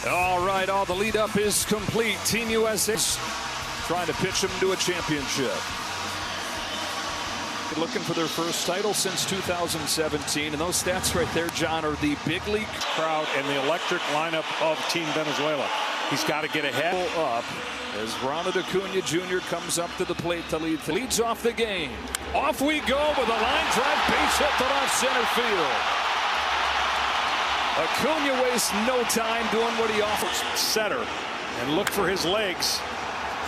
All right, all the lead up is complete. Team USA trying to pitch them to a championship. Looking for their first title since 2017. And those stats right there, John, are the big league crowd and the electric lineup of Team Venezuela. He's got to get ahead. Up as Ronald Acuna Jr. comes up to the plate to lead. Leads off the game. Off we go with a line drive base hit to left center field. Acuna wastes no time doing what he offers. Setter and look for his legs.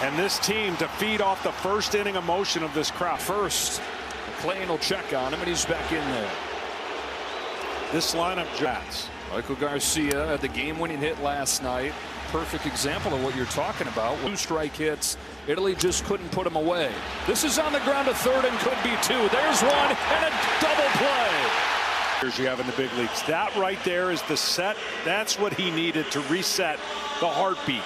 And this team to feed off the first inning emotion of this crowd. First, McClain will check on him, and he's back in there. This lineup jats. Michael Garcia had the game-winning hit last night. Perfect example of what you're talking about. 2 strike hits. Italy just couldn't put him away. This is on the ground to third and could be 2. There's one and a double play. You have in the big leagues. That right there is the set. That's what he needed to reset the heartbeat.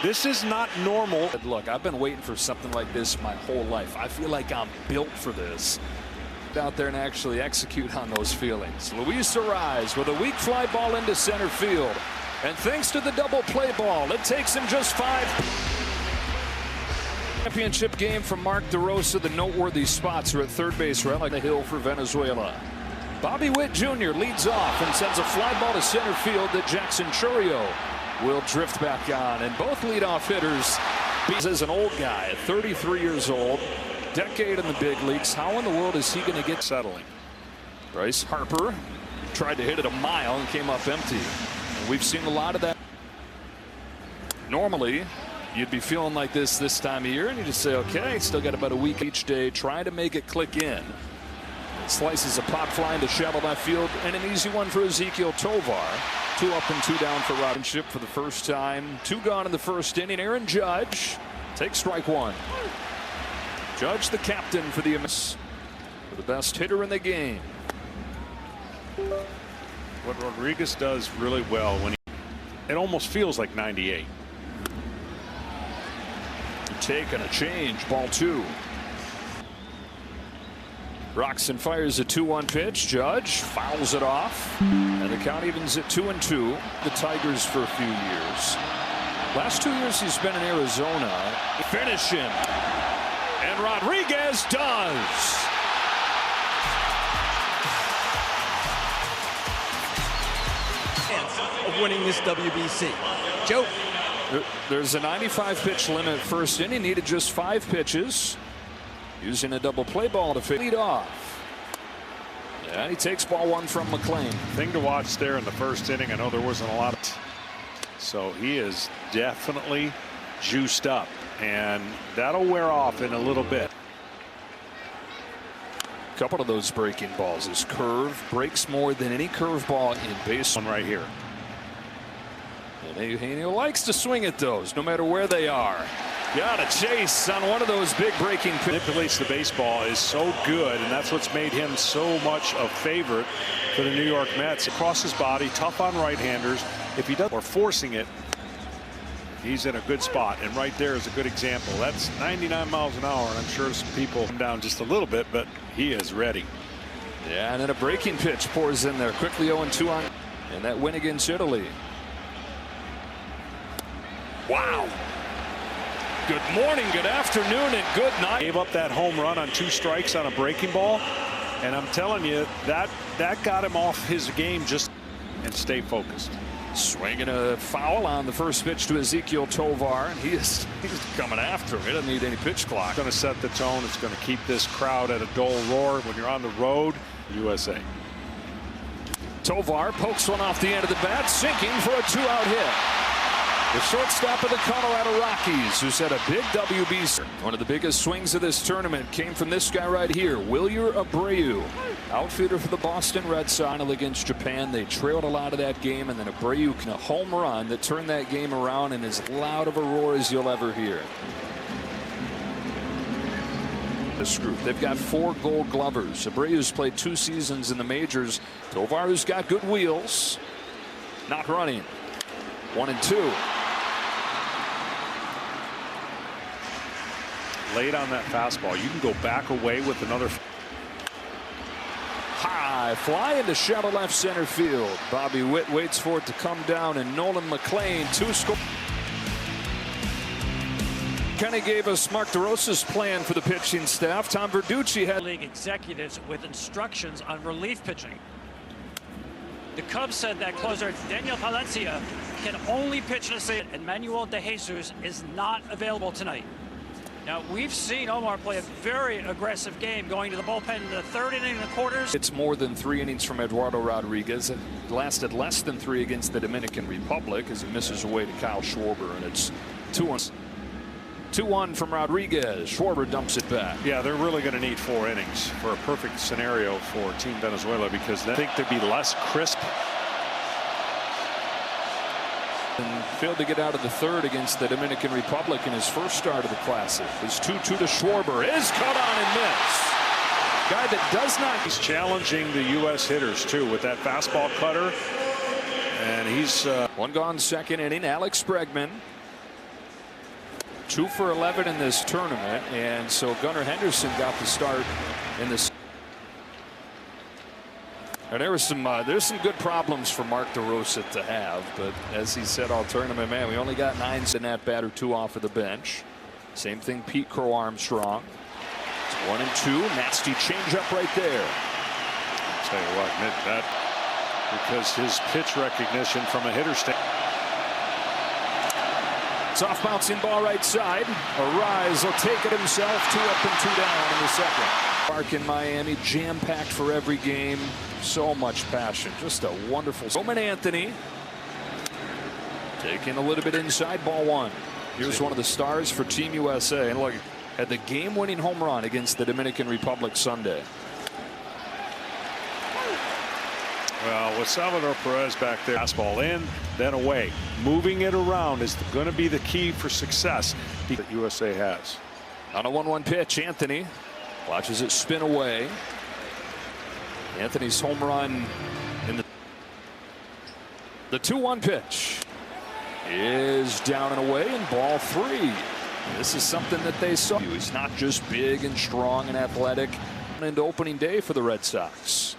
This is not normal. Look, I've been waiting for something like this my whole life. I feel like I'm built for this. Out there and actually execute on those feelings. Luis Suarez with a weak fly ball into center field. And thanks to the double play ball, it takes him just 5. Championship game from Mark DeRosa. The noteworthy spots are at third base, right on the hill for Venezuela. Bobby Witt Jr. leads off and sends a fly ball to center field that Jackson Churio will drift back on. And both leadoff hitters, as an old guy, 33 years old, decade in the big leagues. How in the world is he going to get settling? Bryce Harper tried to hit it a mile and came up empty. And we've seen a lot of that. Normally, you'd be feeling like this time of year, and you just say, okay, still got about a week each day. Try to make it click in. Slices a pop fly into shallow left field, and an easy one for Ezequiel Tovar. 2 up and 2 down for Robinship for the first time. 2 gone in the first inning. Aaron Judge takes strike 1. Judge, the captain for the best hitter in the game. What Rodriguez does really well when it almost feels like 98. Taking a change, ball 2. Roxon fires a 2-1 pitch. Judge fouls it off, and the count evens at 2-2. The Tigers for a few years. Last 2 years he's been in Arizona. Finish him, and Rodriguez does. Of winning this WBC. Joe. There's a 95 pitch limit first inning. Needed just 5 pitches. Using a double play ball to lead off. And he takes ball 1 from McClain. Thing to watch there in the first inning. I know there wasn't a lot of. So he is definitely juiced up. And that'll wear off in a little bit. A couple of those breaking balls. His curve breaks more than any curveball in base. One right here. And he likes to swing at those, no matter where they are. Got a chase on one of those big breaking pitches. Manipulates the baseball is so good, and that's what's made him so much a favorite for the New York Mets. Across his body, tough on right-handers. If he does or forcing it, he's in a good spot. And right there is a good example. That's 99 miles an hour, and I'm sure some people come down just a little bit, but he is ready. Yeah, and then a breaking pitch pours in there. Quickly 0-2 on, and that win against Italy. Wow. Good morning, good afternoon, and good night. Gave up that home run on 2 strikes on a breaking ball, and I'm telling you that got him off his game. Just and stay focused. Swinging a foul on the first pitch to Ezequiel Tovar, and he's coming after him. He doesn't need any pitch clock. It's going to set the tone. It's going to keep this crowd at a dull roar when you're on the road. USA. Tovar pokes one off the end of the bat, sinking for a 2-out hit. The shortstop of the Colorado Rockies, who's had a big WBC. One of the biggest swings of this tournament came from this guy right here, Wilyer Abreu. Outfielder for the Boston Red Sox against Japan. They trailed a lot of that game, and then Abreu a home run that turned that game around, and as loud of a roar as you'll ever hear. This group, they've got 4 Gold Glovers. Abreu's played 2 seasons in the majors. Tovar, who's got good wheels, not running. 1-2. Late on that fastball. You can go back away with another. High high fly into shallow left center field. Bobby Witt waits for it to come down, and Nolan McLean two-score. Kenny gave us Mark DeRosa's plan for the pitching staff. Tom Verducci had league executives with instructions on relief pitching. The Cubs said that closer Daniel Palencia can only pitch in a state, and Manuel De Jesus is not available tonight. Now, we've seen Omar play a very aggressive game, going to the bullpen in the third inning and the quarters. It's more than 3 innings from Eduardo Rodriguez. It lasted less than 3 against the Dominican Republic as he misses away to Kyle Schwarber, and it's 2-1. 2-1 from Rodriguez. Schwarber dumps it back. Yeah, they're really going to need 4 innings for a perfect scenario for Team Venezuela, because they think they'd be less crisp. And failed to get out of the third against the Dominican Republic in his first start of the Classic. His 2-2 to Schwarber is cut on and missed. Guy that does not. He's challenging the U.S. hitters too with that fastball cutter, and he's 1 gone, second inning. Alex Bregman 2 for 11 in this tournament, and so Gunnar Henderson got the start in this. And there's some good problems for Mark DeRosa to have, but as he said all tournament, man, we only got 9 in that batter, 2 off of the bench. Same thing Pete Crow Armstrong. It's 1-2, nasty changeup right there. I'll tell you what, admit that, because his pitch recognition from a hitter stand. Soft bouncing ball right side. Arise will take it himself. 2 up and 2 down in the second. Park in Miami, jam-packed for every game. So much passion. Just a wonderful. Roman Anthony taking a little bit inside, ball 1. Here's one of the stars for Team USA. And look, had the game-winning home run against the Dominican Republic Sunday. Well, with Salvador Perez back there, fastball in, then away. Moving it around is going to be the key for success that USA has. On a 1-1 pitch, Anthony watches it spin away. Anthony's home run in the 2-1 pitch is down and away, and ball 3. This is something that they saw. He's not just big and strong and athletic. Into opening day for the Red Sox.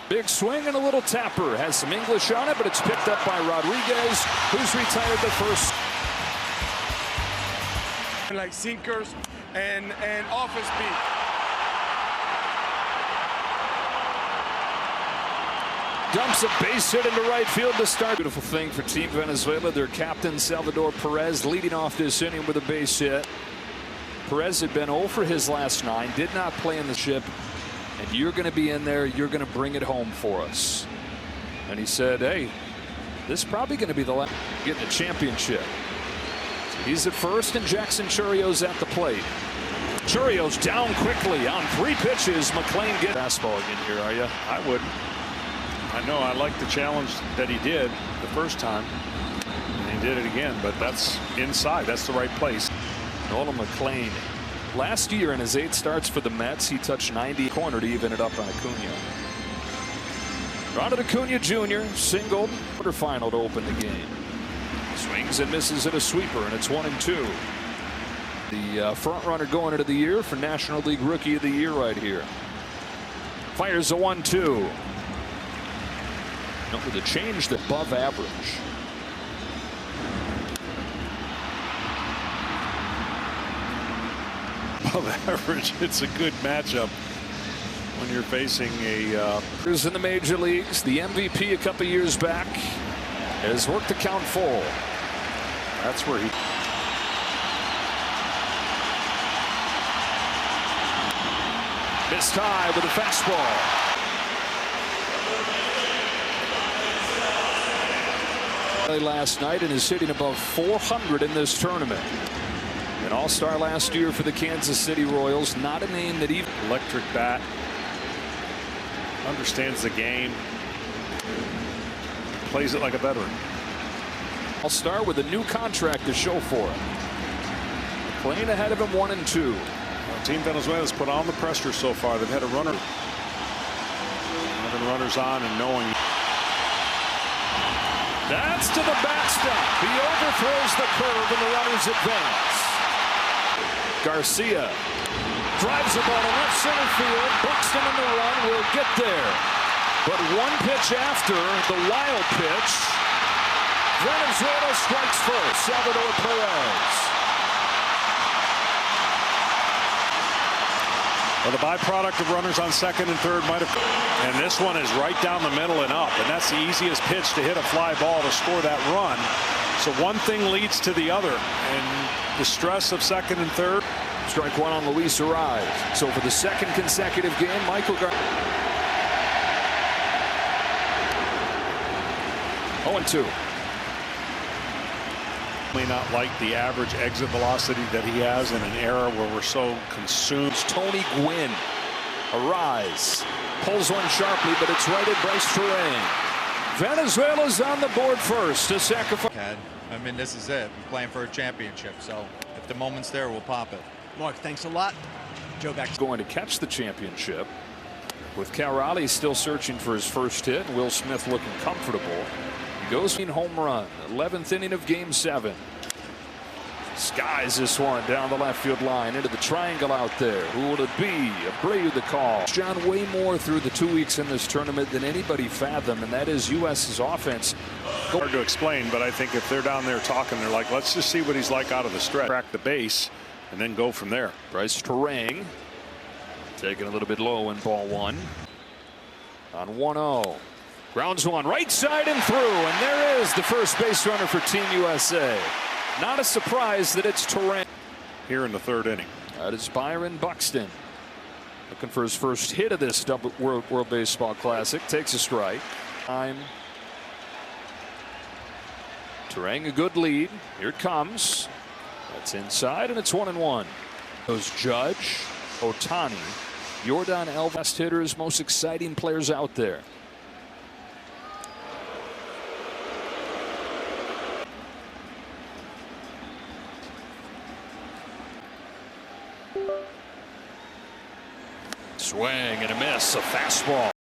Big swing and a little tapper. Has some English on it, but it's picked up by Rodriguez, who's retired the first. Like sinkers and off his speed. Dumps a base hit into right field to start. Beautiful thing for Team Venezuela. Their captain Salvador Perez leading off this inning with a base hit. Perez had been 0 for his last 9. Did not play in the ship. And you're going to be in there. You're going to bring it home for us. And he said, hey, this is probably going to be the last getting a championship. So he's at first, and Jackson Churrio's at the plate. Churrio's down quickly on 3 pitches. McLean gets fastball again here, are you? I wouldn't. I know I like the challenge that he did the first time. And he did it again, but that's inside. That's the right place. Nolan McLean. Last year in his 8 starts for the Mets, he touched 90 corner to even it up on Acuna. Ronald Acuna Jr. singled quarterfinal to open the game. Swings and misses at a sweeper, and it's 1-2. The front runner going into the year for National League Rookie of the Year right here. Fires a 1-2. With a change above average. Above average. It's a good matchup when you're facing a. In the major leagues, the MVP a couple years back has worked the count full. That's where he. Missed high with a fastball. Last night and is hitting above 400 in this tournament. An all-star last year for the Kansas City Royals. Not a name that even. Electric bat. Understands the game. Plays it like a veteran. All-star with a new contract to show for it. Playing ahead of him 1-2. Well, Team Venezuela's put on the pressure so far. They've had a runner. Having runners on and knowing. That's to the backstop. He overthrows the curve and the runners advance. Garcia drives the ball to left center field. Buxton in the run will get there. But one pitch after the wild pitch, Venezuela strikes first. Salvador Perez. Well, the byproduct of runners on second and third might have. And this one is right down the middle and up. And that's the easiest pitch to hit a fly ball to score that run. So one thing leads to the other. And the stress of second and third. Strike one on Luis Relive. So for the second consecutive game, Michael Gar 0-2. May not like the average exit velocity that he has in an era where we're so consumed. Tony Gwynn, a rise, pulls one sharply, but it's right at Bryce Terrain. Venezuela's on the board first to sacrifice. I mean, this is it. We're playing for a championship, so if the moment's there, we'll pop it. Mark, thanks a lot. Joe, back. Going to catch the championship with Cal Raleigh still searching for his first hit. Will Smith looking comfortable. He goes in home run, 11th inning of Game 7. Skies this one down the left field line into the triangle out there. Who will it be? Abreu the call. John way more through the 2 weeks in this tournament than anybody fathomed, and that is U.S.'s offense. Hard to explain, but I think if they're down there talking, they're like, let's just see what he's like out of the stretch. Crack the base and then go from there. Bryce Terrain taking a little bit low in ball one. On 1-0. Grounds one right side and through, and there is the first base runner for Team USA. Not a surprise that it's Terrain. Here in the third inning. That is Byron Buxton. Looking for his first hit of this World Baseball Classic. Takes a strike. Time. Terrain a good lead. Here it comes. That's inside, and it's 1-1. Goes Judge, Otani, Yordan Alvarez, best hitters, most exciting players out there. Swing and a miss, a fastball.